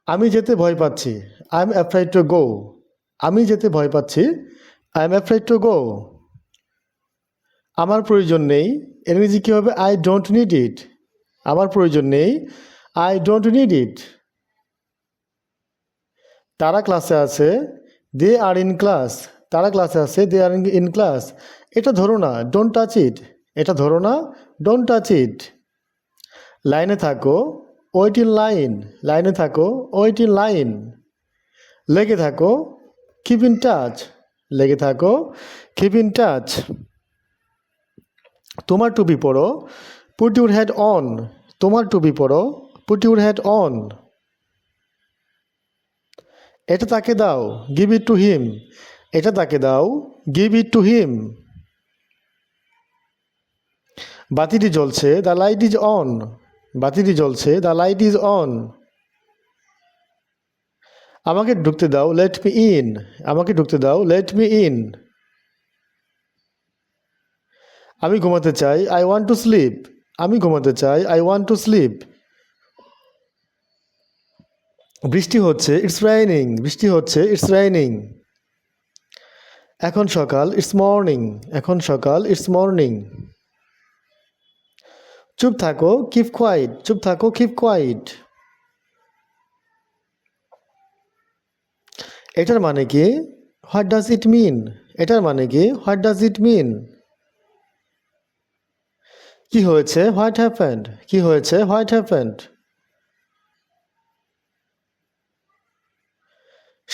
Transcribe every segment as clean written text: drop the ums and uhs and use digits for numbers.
আমি যেতে ভয় পাচ্ছি। I am afraid to go. আমি যেতে ভয় পাচ্ছি। I am afraid to go. আমার প্রয়োজন নেই। ইংরেজি কী হবে? I don't need it. আমার প্রয়োজন নেই। I don't need it. তারা ক্লাসে আছে। They are in class. তারা ক্লাসে আছে। They are in class. এটা ধরো না। Don't touch it. এটা ধরো না। Don't touch it. লাইনে থাকো। Wait in line. লাইনে থাকো। Wait in line. লেগে থাকো। Keep in touch. লেগে থাকো। Keep in touch. তোমার টুপি পরো। Put your head on. তোমার টুপি পরো। Put your head on. এটা তাকে দাও। Give it to him. এটা তাকে দাও। Give it to him. বাতিটি জ্বলছে। The light is on. বাতিটি জ্বলছে। The light is on. আমাকে ঢুকতে দাও। Let me in. আমাকে ঢুকতে দাও। Let me in. আমি ঘুমাতে চাই। I want to slip. আমি ঘুমাতে চাই। I want to slip. বৃষ্টি হচ্ছে। ইটস রাইনিং। বৃষ্টি হচ্ছে। ইটস রাইনিং। এখন সকাল। It's morning. এখন সকাল। It's morning. চুপ থাকো। Keep quiet. চুপ থাকো। Keep quiet. এটার মানে কি? হোয়াট ডাজ ইট মিন? এটার মানে কি? হোয়াট ডাজ ইট মিন? কি হয়েছে? What happened? কি হয়েছে? What happened?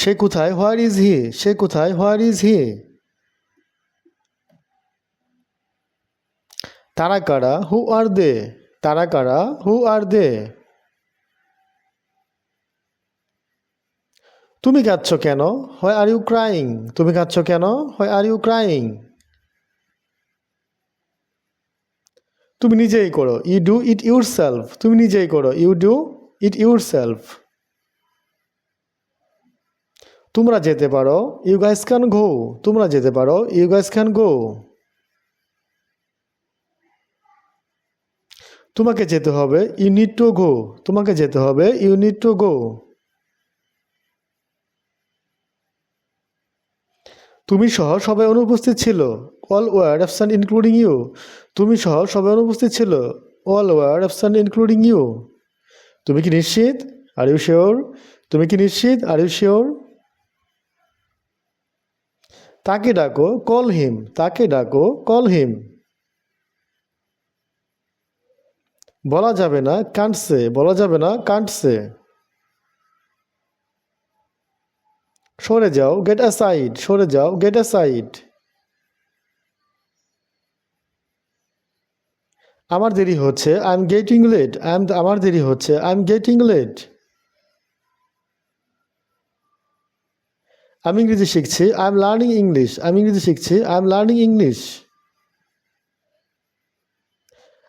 সে কোথায়? Where is he? সে কোথায়? Where is he? তারা কারা? হু আর দে? তারা কারা? হু আর দে? তুমি কাঁদছো কেন? Why are you crying? তুমি কাঁদছো কেন? Why are you crying? তুমি নিজেই করো। You do it yourself. তুমি নিজেই করো। You do it yourself. তোমরা যেতে পারো। You guys can go. তোমরা যেতে পারো। You guys can go. তোমাকে যেতে হবে। You need to go. তোমাকে যেতে হবে। You need to go. তুমি সহ সবাই অনুপস্থিত ছিল। All were absent including you. তুমি সহ সবাই অনুপস্থিত ছিল। All were absent including you. তুমি কি নিশ্চিত? Are you sure? তুমি কি নিশ্চিত? Are you sure? তাকে ডাকো। Call him. তাকে ডাকো। Call him. বলা যাবে না। Can't say. বলা যাবে না। Can't say. সরে যাও। Get aside. সরে যাও। Get aside. আমার দেরি হচ্ছে। I am getting late. আমার দেরি হচ্ছে। I am getting late. আমি ইংরেজি শিখছি। I am learning English. আমি ইংরেজি শিখছি। I am learning English.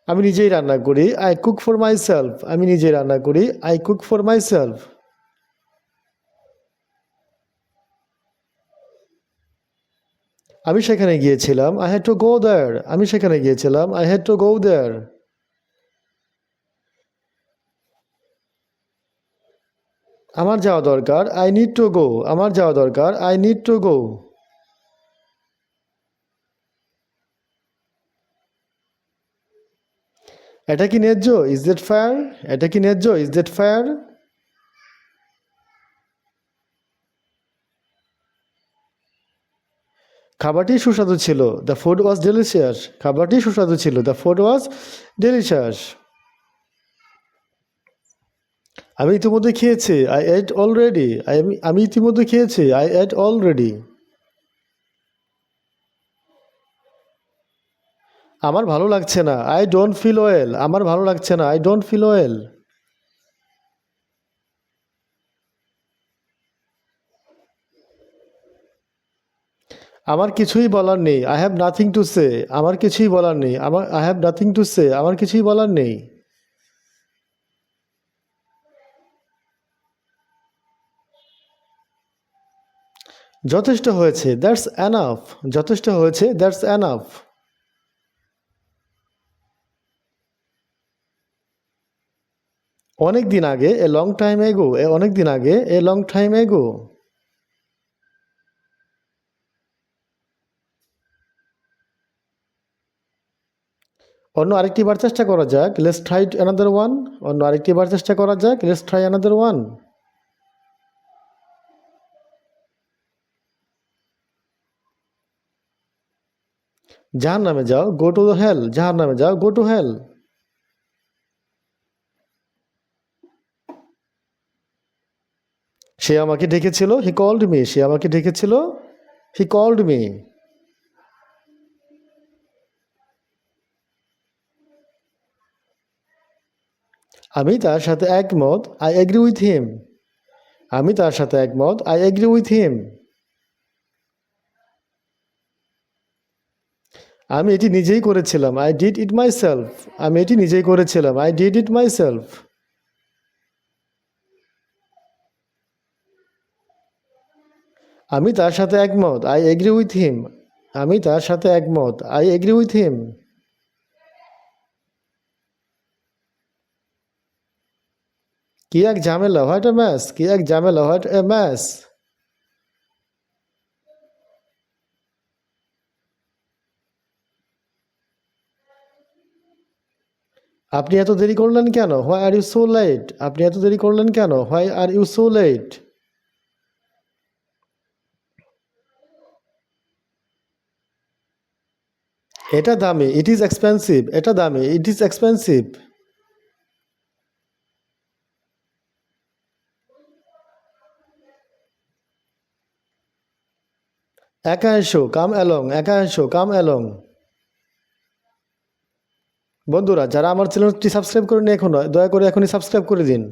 আমি নিজেই রান্না করি। I cook for my self. আমি নিজেই রান্না করি। I cook for my self. আমি সেখানে গিয়েছিলাম। আই হ্যাড টু গো দেয়ার। আমি সেখানে গিয়েছিলাম। আই হ্যাড টু গো দেয়ার। আমার যাওয়া দরকার। I need to go. আমার যাওয়া দরকার। আই নিড টু গো। এটা কি ন্যায্য? Is that fair? এটা কি ন্যায্য? Is that fair? খাবারটি সুস্বাদু ছিল। The food was delicious. খাবারটি সুস্বাদু ছিল। The food was delicious. আমি ইতিমধ্যে খেয়েছি। I ate already. আমি ইতিমধ্যে খেয়েছি। I ate already. আমার ভালো লাগছে না। I don't feel well. আমার ভালো লাগছে না। I don't feel well. আমার কিছুই বলার নেই। I have nothing to say. আমার কিছুই বলার নেই। I have nothing to say. আমার কিছুই বলার নেই। যথেষ্ট হয়েছে। That's enough. যথেষ্ট হয়েছে। That's enough. অনেক দিন আগে এ লং টাইম এগো, অনেক দিন আগে এ লং টাইম এগো। অন্য আরেকটি বার চেষ্টা করা যাক, লেটস ট্রাই অ্যানাদার ওয়ান। অন্য আরেকটি বার চেষ্টা করা যাক, লেটস ট্রাই অ্যানাদার ওয়ান। জাহান্নামে যাও, গো টু দ্য হেল। জাহান্নামে যাও, গো টু হেল। সে আমাকে ডেকেছিল, হি কল্ড মি। সে আমাকে ডেকেছিল, হি কল্ড মি। আমি তার সাথে একমত, আই এগ্রি উইথ হিম। আমি তার সাথে একমত, আই এগ্রি উইথ হিম। আমি এটি নিজেই করেছিলাম, I did it my self. আমি এটি নিজেই করেছিলাম, I did it my self. আমি তার সাথে একমত, আই এগ্রি উইথ হিম। আমি তার সাথে একমত, আই এগ্রি উইথ হিম। কি এক ঝামেলা, হোয়াট এ ম্যাস। কি এক ঝামেলা, হোয়াট এ ম্যাস। আপনি এত দেরি করলেন কেন, why are you so late. আপনি এত দেরি করলেন কেন, why are you so late. এটা দামি, ইট ইজ এক্সপেন্সিভ। এটা দামি, ইট ইজ এক্সপেন্সিভ। একা এসো, কাম অ্যালং। একা এসো, কাম অ্যালং। বন্ধুরা, যারা আমার চ্যানেলটি সাবস্ক্রাইব করেনি এখনো, দয়া করে এখনই সাবস্ক্রাইব করে দিন।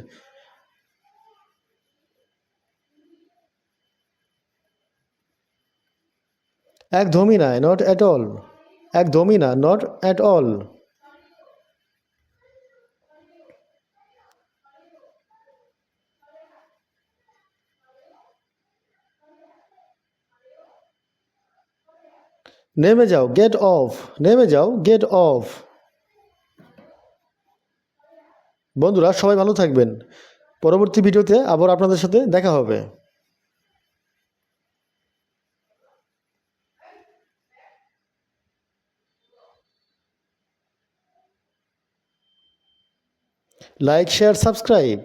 একদমই না, নট অ্যাট অল। একদমই না, নট অ্যাট অল। নেমে যাও, গেট অফ। নেমে যাও, গেট অফ। বন্ধুরা, সবাই ভালো থাকবেন। পরবর্তী ভিডিওতে আবার আপনাদের সাথে দেখা হবে। Like, share, subscribe.